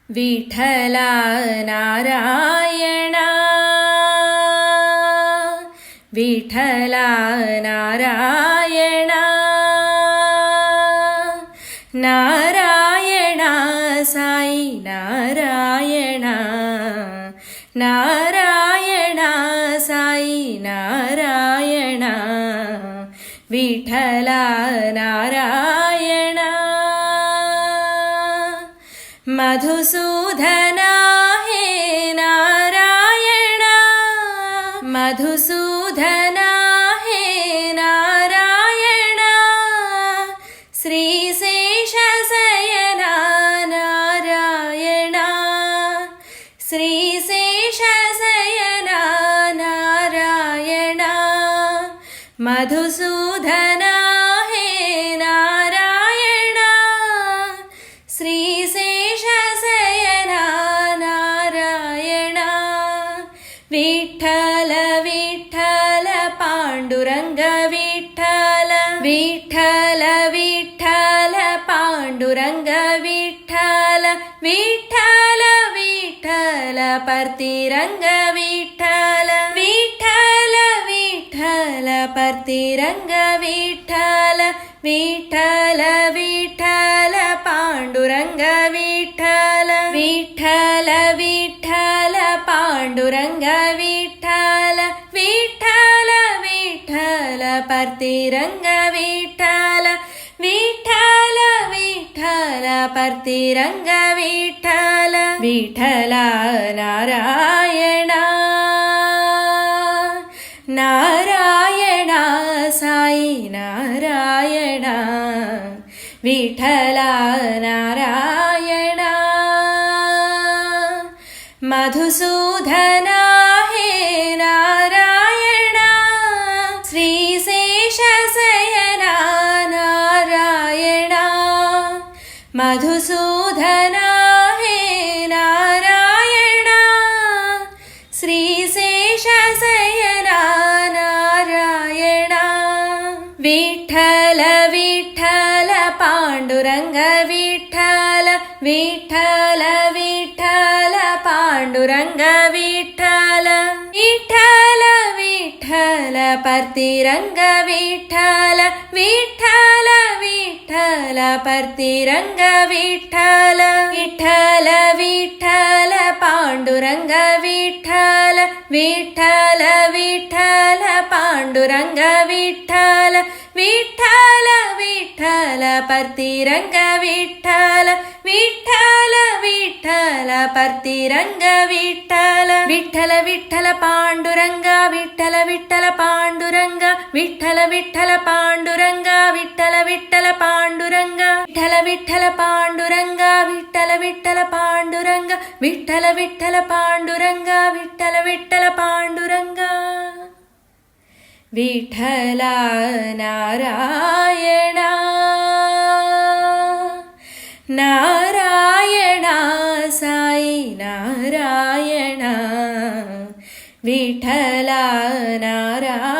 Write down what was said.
Vitthala Narayana Vitthala Narayana Narayana Sai Narayana Narayana Sai Narayana Vitthala Narayana Madhusudana हे Narayana Madhusudana हे Narayana श्रीशेषशयना Narayana श्रीशेषशयना Narayana Madhusudana हे Narayana श्रीशेषशयना Narayana Vitthal Vitthal Pandurang Vitthal Vitthal Vitthal Pandurang Vitthal Vitthal Vitthal परतिरंग Vitthal Vitthal Vitthal परतिरंग Vitthal Vitthal Vitthal Pandurang Vitthal Vitthal Vitthal Pandurang Vitthal Vitthal Vitthal परतिरंग Vitthal Vitthal Vitthal परतिरंग Vitthal Vitthala Narayana Narayana Sai Narayana Vitthala Narayana Madhusudana हे Narayana श्रीशेषशयना Narayana Madhusudana हे Narayana श्रीशेषशयना Narayana Vitthal Vitthal Pandurang Vitthal Vitthal Vitthal Pandurang Vitthal Vitthal Vitthal परतिरंग Vitthal Vitthal Vitthal परतिरंग Vitthal Vitthal Vitthal Pandurang Vitthal Vitthal Vitthal Pandurang Vitthal Vitthal Vitthal परतिरंग Vitthal Vitthal Vitthal परतिरंग Vitthal Vitthal Vitthal Pandurang Vitthal Vitthal Pandurang Vitthal Vitthal Pandurang Vitthal Vitthal Pandurang Vitthal Vitthal Pandurang Vitthal Vitthal Pandurang Vitthal Vitthal Pandurang Vitthal Vitthal Panduranga Vitthala Narayana Narayana Sai Narayana Vitthala Narayana